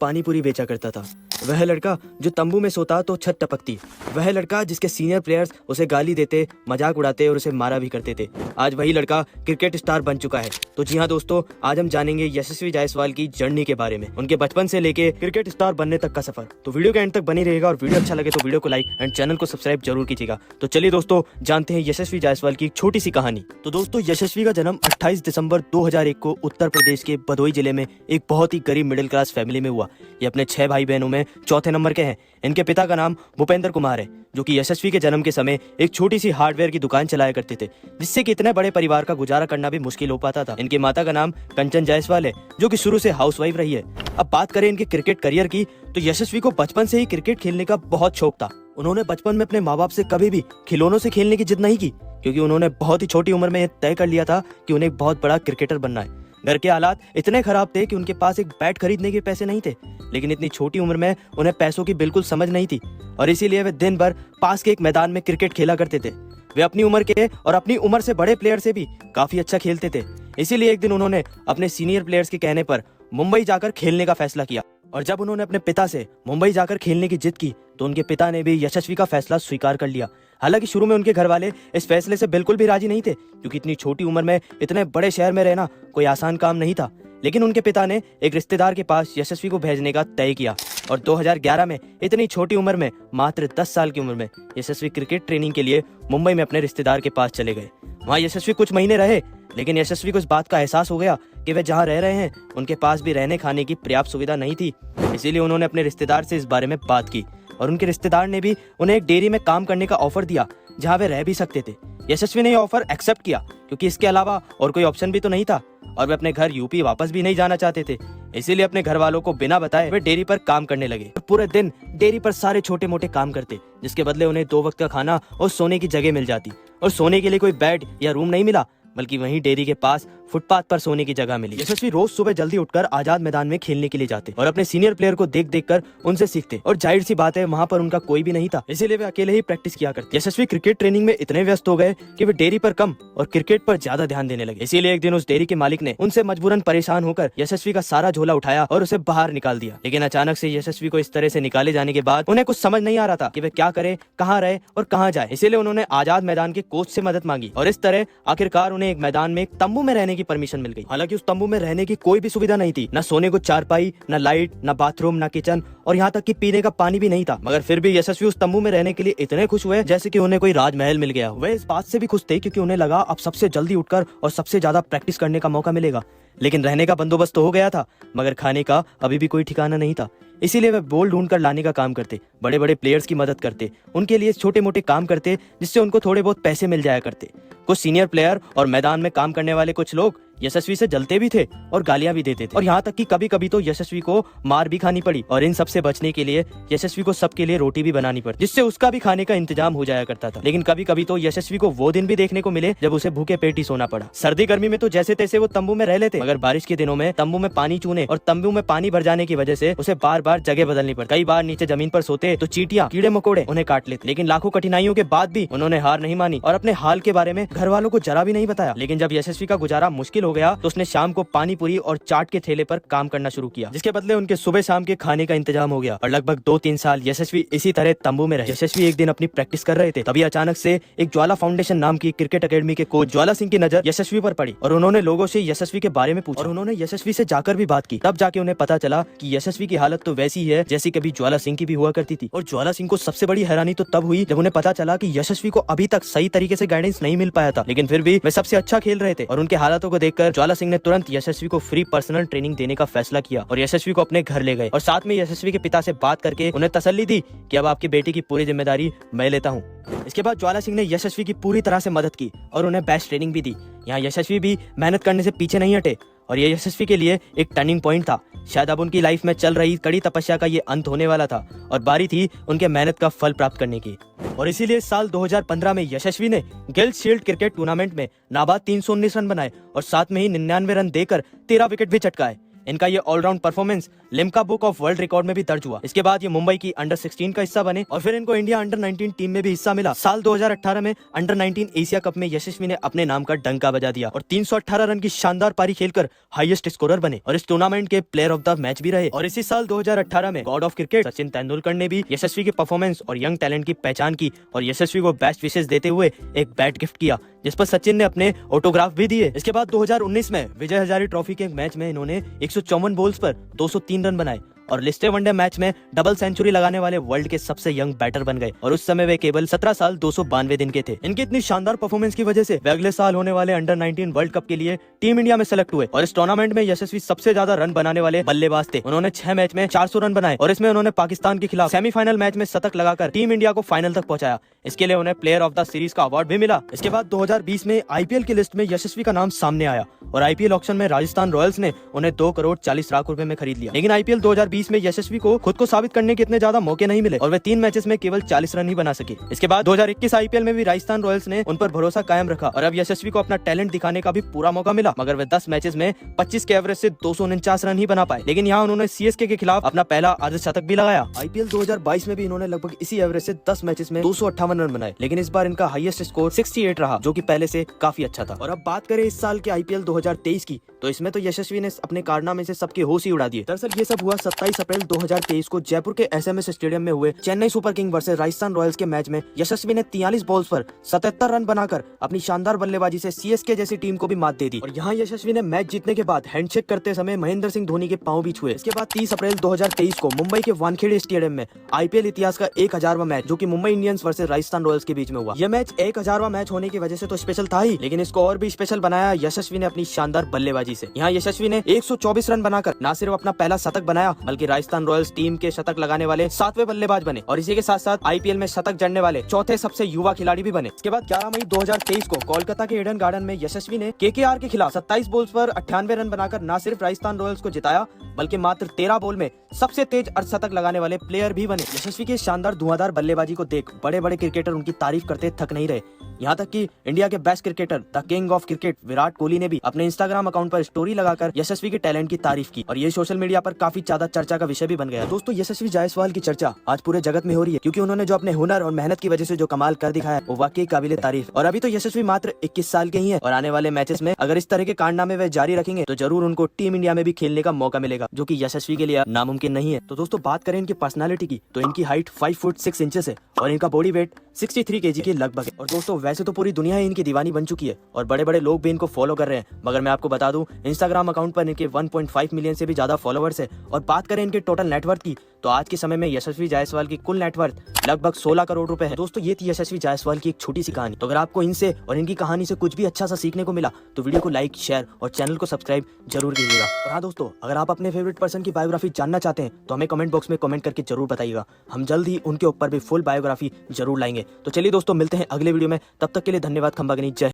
पानी पूरी बेचा करता था। वह लड़का जो तंबू में सोता तो छत टपकती। वह लड़का जिसके सीनियर प्लेयर्स उसे गाली देते, मजाक उड़ाते और उसे मारा भी करते थे। आज वही लड़का क्रिकेट स्टार बन चुका है। तो जी हाँ दोस्तों, आज हम जानेंगे यशस्वी जायसवाल की जर्नी के बारे में, उनके बचपन से लेके क्रिकेट स्टार बनने तक का सफर। तो वीडियो के एंड तक बनी रहेगा और वीडियो अच्छा लगे तो वीडियो को लाइक एंड चैनल को सब्सक्राइब जरूर कीजिएगा। तो चलिए दोस्तों, जानते हैं यशस्वी जायसवाल की एक छोटी सी कहानी। तो दोस्तों, यशस्वी का जन्म 28 दिसंबर 2001 को उत्तर प्रदेश के भदोही जिले में एक बहुत ही गरीब मिडिल क्लास फैमिली में हुआ। ये अपने 6 भाई बहनों में चौथे नंबर के हैं। इनके पिता का नाम भूपेंद्र कुमार है, जो कि यशस्वी के जन्म के समय एक छोटी सी हार्डवेयर की दुकान चलाया करते थे, जिससे कि इतने बड़े परिवार का गुजारा करना भी मुश्किल हो पाता था। इनकी माता का नाम कंचन जायसवाल है, जो कि शुरू से हाउसवाइफ रही है। अब बात करें इनके क्रिकेट करियर की, तो यशस्वी को बचपन से ही क्रिकेट खेलने का बहुत शौक था। उन्होंने बचपन में अपने माँ बाप से कभी भी खिलौनों से खेलने की जिद नहीं की, क्योंकि उन्होंने बहुत ही छोटी उम्र में यह तय कर लिया था कि उन्हें एक बहुत बड़ा क्रिकेटर बनना है। घर के हालात इतने खराब थे कि उनके पास एक बैट खरीदने के पैसे नहीं थे, लेकिन इतनी छोटी उम्र में उन्हें पैसों की बिल्कुल समझ नहीं थी और इसीलिए वे दिन भर पास के एक मैदान में क्रिकेट खेला करते थे। वे अपनी उम्र के और अपनी उम्र से बड़े प्लेयर से भी काफी अच्छा खेलते थे। इसीलिए एक दिन उन्होंने अपने सीनियर प्लेयर्स के कहने पर मुंबई जाकर खेलने का फैसला किया। और जब उन्होंने अपने पिता से मुंबई जाकर खेलने की जिद की, तो उनके पिता ने भी यशस्वी का फैसला स्वीकार कर लिया। हालांकि शुरू में उनके घर वाले इस फैसले से बिल्कुल भी राजी नहीं थे, क्योंकि इतनी छोटी उम्र में इतने बड़े शहर में रहना कोई आसान काम नहीं था। लेकिन उनके पिता ने एक रिश्तेदार के पास यशस्वी को भेजने का तय किया और 2011 में इतनी छोटी उम्र में, मात्र 10 साल की उम्र में, यशस्वी क्रिकेट ट्रेनिंग के लिए मुंबई में अपने रिश्तेदार के पास चले गए। वहाँ यशस्वी कुछ महीने रहे, लेकिन यशस्वी को इस बात का एहसास हो गया कि वे जहाँ रह रहे हैं उनके पास भी रहने खाने की पर्याप्त सुविधा नहीं थी। इसीलिए उन्होंने अपने रिश्तेदार से इस बारे में बात की और उनके रिश्तेदार ने भी उन्हें एक डेयरी में काम करने का ऑफर दिया, जहाँ वे रह भी सकते थे। यशस्वी ने यह ऑफर एक्सेप्ट किया, क्योंकि इसके अलावा और कोई ऑप्शन भी तो नहीं था और वे अपने घर यूपी वापस भी नहीं जाना चाहते थे। इसीलिए अपने घर वालों को बिना बताए वे डेयरी पर काम करने लगे। पूरे दिन डेयरी पर सारे छोटे मोटे काम करते, जिसके बदले उन्हें 2 वक्त का खाना और सोने की जगह मिल जाती। और सोने के लिए कोई बेड या रूम नहीं मिला, बल्कि वहीं डेयरी के पास फुटपाथ पर सोने की जगह मिली। यशस्वी रोज सुबह जल्दी उठकर आजाद मैदान में खेलने के लिए जाते और अपने सीनियर प्लेयर को देख देख कर उनसे सीखते। और जाहिर सी बात है, वहाँ पर उनका कोई भी नहीं था, इसीलिए वे अकेले ही प्रैक्टिस किया करते। यशस्वी क्रिकेट ट्रेनिंग में इतने व्यस्त हो गए कि वे डेयरी पर कम और क्रिकेट पर ज्यादा ध्यान देने लगे। इसीलिए एक दिन उस डेयरी के मालिक ने उनसे मजबूरन परेशान होकर यशस्वी का सारा झोला उठाया और उसे बाहर निकाल दिया। लेकिन अचानक से यशस्वी को इस तरह से निकाले जाने के बाद उन्हें कुछ समझ नहीं आ रहा था कि वे क्या करे, कहाँ रहे और कहाँ जाए। इसीलिए उन्होंने आजाद मैदान के कोच से मदद मांगी और इस तरह आखिरकार उन्हें एक मैदान में एक तंबू में रहने की परमिशन मिल गई। हालांकि उस तंबू में रहने की कोई भी सुविधा नहीं थी, न सोने को चारपाई, न लाइट, न बाथरूम, न किचन और यहाँ तक कि पीने का पानी भी नहीं था। मगर फिर भी यशस्वी उस तंबू में रहने के लिए इतने खुश हुए जैसे कि उन्हें कोई राजमहल मिल गया। वे इस बात से भी खुश थे क्योंकि उन्हें लगा अब सबसे जल्दी उठकर और सबसे ज्यादा प्रैक्टिस करने का मौका मिलेगा। लेकिन रहने का बंदोबस्त तो हो गया था, मगर खाने का अभी भी कोई ठिकाना नहीं था। इसीलिए वे बोल ढूंढ कर लाने का काम करते, बड़े बड़े प्लेयर्स की मदद करते, उनके लिए छोटे मोटे काम करते, जिससे उनको थोड़े बहुत पैसे मिल जाया करते। कुछ सीनियर प्लेयर और मैदान में काम करने वाले कुछ लोग यशस्वी से जलते भी थे और गालियां भी देते थे और यहाँ तक कि कभी कभी तो यशस्वी को मार भी खानी पड़ी। और इन सब से बचने के लिए यशस्वी को सबके लिए रोटी भी बनानी पड़ी, जिससे उसका भी खाने का इंतजाम हो जाया करता था। लेकिन कभी कभी तो यशस्वी को वो दिन भी देखने को मिले जब उसे भूखे पेट ही सोना पड़ा। सर्दी गर्मी में तो जैसे तैसे वो तंबू में रह लेते, मगर बारिश के दिनों में तंबू में पानी चूने और तंबू में पानी भर जाने की वजह से उसे बार बार जगह बदलनी पड़ती। कई बार नीचे जमीन पर सोते तो चींटियां, कीड़े मकोड़े उन्हें काट लेते। लेकिन लाखों कठिनाइयों के बाद भी उन्होंने हार नहीं मानी और अपने हाल के बारे में घर वालों को जरा भी नहीं बताया। लेकिन जब यशस्वी का गुजारा मुश्किल हो गया तो उसने शाम को पानी पूरी और चाट के ठेले पर काम करना शुरू किया, जिसके बदले उनके सुबह शाम के खाने का इंतजाम हो गया। और लगभग 2-3 साल यशस्वी इसी तरह तंबू में रहे। यशस्वी एक दिन अपनी प्रैक्टिस कर रहे थे, तभी अचानक से एक ज्वाला फाउंडेशन नाम की क्रिकेट एकेडमी के कोच ज्वाला सिंह की नजर यशस्वी पर पड़ी और उन्होंने लोगों से यशस्वी के बारे में पूछा और उन्होंने यशस्वी से जाकर भी बात की। तब जाके उन्हें पता चला कि यशस्वी की हालत तो वैसी ही है जैसी कभी ज्वाला सिंह की भी हुआ करती थी। और ज्वाला सिंह को सबसे बड़ी हैरानी तो तब हुई जब उन्हें पता चला कि यशस्वी को अभी तक सही तरीके से गाइडेंस नहीं मिल पाया था, लेकिन फिर भी वे सबसे अच्छा खेल रहे थे। और उनके हालातों को देखकर ज्वाला सिंह ने तुरंत यशस्वी को फ्री पर्सनल ट्रेनिंग देने का फैसला किया और यशस्वी को अपने घर ले गए और साथ में यशस्वी के पिता से बात करके उन्हें तसल्ली दी कि अब आपकी बेटी की पूरी जिम्मेदारी मैं लेता हूँ। इसके बाद ज्वाला सिंह ने यशस्वी की पूरी तरह से मदद की और उन्हें बेस्ट ट्रेनिंग भी दी। यहाँ यशस्वी भी मेहनत करने से पीछे नहीं हटे और ये यशस्वी के लिए एक टर्निंग पॉइंट था। शायद अब उनकी लाइफ में चल रही कड़ी तपस्या का ये अंत होने वाला था और बारी थी उनके मेहनत का फल प्राप्त करने की। और इसीलिए साल 2015 में यशस्वी ने गिल्ड शील्ड क्रिकेट टूर्नामेंट में नाबाद 319 रन बनाए और साथ में ही 99 रन देकर 13 विकेट भी चटकाए। इनका ये allround performance Limca book of world record में भी दर्ज हुआ। इसके बाद ये मुंबई की अंडर 16 का हिस्सा बने और फिर इनको इंडिया अंडर 19 टीम में भी हिस्सा मिला। साल 2018 में अंडर 19 एशिया कप में यशस्वी ने अपने नाम का डंका बजा दिया और 318 रन की शानदार पारी खेलकर हाईएस्ट स्कोरर बने और इस टूर्नामेंट के प्लेयर ऑफ द मैच भी रहे। और इसी साल 2018 में God of cricket Sachin Tendulkar ने भी यशस्वी के परफॉर्मेंस और यंग टैलेंट की पहचान की और यशस्वी को बेस्ट विशेष देते हुए एक बैट गिफ्ट किया, जिस पर सचिन ने अपने ऑटोग्राफ भी दिए। इसके बाद 2019 में विजय हजारे ट्रॉफी के एक मैच में इन्होंने 154 बॉल्स पर 203 रन बनाए और लिस्टेड वनडे मैच में डबल सेंचुरी लगाने वाले वर्ल्ड के सबसे यंग बैटर बन गए और उस समय वे केवल 17 साल 292 दिन के थे। इनकी इतनी शानदार परफॉर्मेंस की वजह से वे अगले साल होने वाले अंडर 19 वर्ल्ड कप के लिए टीम इंडिया में सेलेक्ट हुए और इस टूर्नामेंट में यशस्वी सबसे ज्यादा रन बनाने वाले बल्लेबाज थे। उन्होंने 6 मैच में 400 रन बनाए और इसमें उन्होंने पाकिस्तान के खिलाफ सेमीफाइनल मैच में शतक लगाकर टीम इंडिया को फाइनल तक पहुंचाया। इसके लिए उन्हें प्लेयर ऑफ द सीरीज का अवार्ड भी मिला। इसके बाद 2020 में आईपीएल की लिस्ट में यशस्वी का नाम सामने आया और आईपीएल ऑक्शन में राजस्थान रॉयल्स ने उन्हें 2 करोड़ 40 लाख रुपए में खरीद लिया। लेकिन आईपीएल 2020 में यशस्वी को खुद को साबित करने के इतने ज्यादा मौके नहीं मिले और वे 3 मैचेस में केवल 40 रन ही बना सके। इसके बाद 2021 आईपीएल में भी राजस्थान रॉयल्स ने उन पर भरोसा कायम रखा और अब यशस्वी को अपना टैलेंट दिखाने का भी पूरा मौका मिला, मगर वे 10 मैचेस में 25 के एवरेज से 249 रन ही बना पाए। लेकिन यहाँ उन्होंने सीएसके के खिलाफ अपना पहला अर्धशतक भी लगाया। आईपीएल 2022 में भी इन्होंने लगभग इसी एवरेज से 10 मैचेस में 258 रन बनाए, लेकिन इस बार इनका हाईएस्ट स्कोर 68 रहा, जो कि पहले से काफी अच्छा था। और अब बात करें इस साल के आईपीएल 2023 की, तो इसमें तो यशस्वी ने अपने कारनामे से सबके होश ही उड़ा दिए। दरअसल ये सब हुआ 27 अप्रैल 2023 को जयपुर के एसएमएस स्टेडियम में हुए Chennai super king versus Rajasthan Royals के मैच में यशस्वी ने 43 बॉल्स पर 77 रन बनाकर अपनी शानदार बल्लेबाजी से सीएसके जैसी टीम को भी मात दे दी। और यहाँ यशस्वी ने मैच जीतने के बाद हैंडशेक करते समय महेंद्र सिंह धोनी के पांव भी छुए। इसके बाद 30 अप्रैल 2023 को मुंबई के वानखेड़े स्टेडियम में आईपीएल इतिहास का 1000वां मैच, जो कि Mumbai Indians versus Rajasthan Royals के बीच में हुआ। यह मैच 1000वां मैच होने की वजह से तो स्पेशल था ही, लेकिन इसको और भी स्पेशल बनाया यशस्वी ने अपनी शानदार बल्लेबाजी से। यहाँ यशस्वी ने 124 रन बनाकर न सिर्फ अपना पहला शतक बनाया, बल्कि राजस्थान रॉयल्स टीम के शतक लगाने वाले 7वें बल्लेबाज बने और इसी के साथ साथ आईपीएल में शतक जड़ने वाले 4थे सबसे युवा खिलाड़ी भी बने। इसके बाद 11 मई 2023 को कोलकाता के ईडन गार्डन में यशस्वी ने केकेआर के खिलाफ 27 बॉल्स पर 98 रन बनाकर न सिर्फ राजस्थान रॉयल्स को जिताया, बल्कि मात्र 13 बॉल में सबसे तेज अर्धशतक लगाने वाले प्लेयर भी बने। यशस्वी की शानदार धुआंधार बल्लेबाजी को देख बड़े बड़े क्रिकेटर उनकी तारीफ करते थक नहीं रहे। यहाँ तक कि इंडिया के best cricketer the king of cricket Virat Kohli ने भी अपने इंस्टाग्राम अकाउंट पर स्टोरी लगाकर यशस्वी के टैलेंट की तारीफ की और ये सोशल मीडिया पर काफी ज्यादा चर्चा का विषय भी बन गया। दोस्तों, यशस्वी जायसवाल की चर्चा आज पूरे जगत में हो रही है, क्योंकि उन्होंने जो अपने हुनर और मेहनत की वजह से जो कमाल कर दिखाया वो वाकई काबिले तारीफ। और अभी तो यशस्वी मात्र 21 साल के ही है और आने वाले मैचेस में अगर इस तरह के कारनामे वे जारी रखेंगे तो जरूर उनको टीम इंडिया में भी खेलने का मौका मिलेगा, जो कि यशस्वी के लिए नामुमकिन नहीं है। तो दोस्तों, बात करें इनकी पर्सनालिटी की, तो इनकी हाइट 5 फुट 6 इंचेस है और इनका बॉडी वेट 63 kg के लगभग है। और दोस्तों, वैसे तो पूरी दुनिया इनकी दीवानी बन चुकी है और बड़े बड़े लोग भी इनको फॉलो कर रहे हैं, मगर मैं आपको बता दूं इंस्टाग्राम अकाउंट पर इनके 1.5 मिलियन से भी ज्यादा फॉलोअर्स है। और बात करें इनके टोटल नेटवर्थ की, तो आज के समय में यशस्वी जायसवाल की कुल नेटवर्थ लगभग 16 करोड़ रुपए है। दोस्तों, ये थी यशस्वी जायसवाल की एक छोटी सी कहानी। तो अगर आपको इनसे और इनकी कहानी से कुछ भी अच्छा सा सीखने को मिला तो वीडियो को लाइक, शेयर और चैनल को सब्सक्राइब जरूर कीजिएगा। और हाँ दोस्तों, अगर आप अपने फेवरेट पर्सन की बायोग्राफी जानना चाहते हैं तो हमें कमेंट बॉक्स में कमेंट करके जरूर बताइएगा। हम जल्द ही उनके ऊपर भी फुल बायोग्राफी जरूर लाएंगे। तो चलिए दोस्तों, मिलते हैं अगले वीडियो में। तब तक के लिए धन्यवाद। खंबा गणित। जय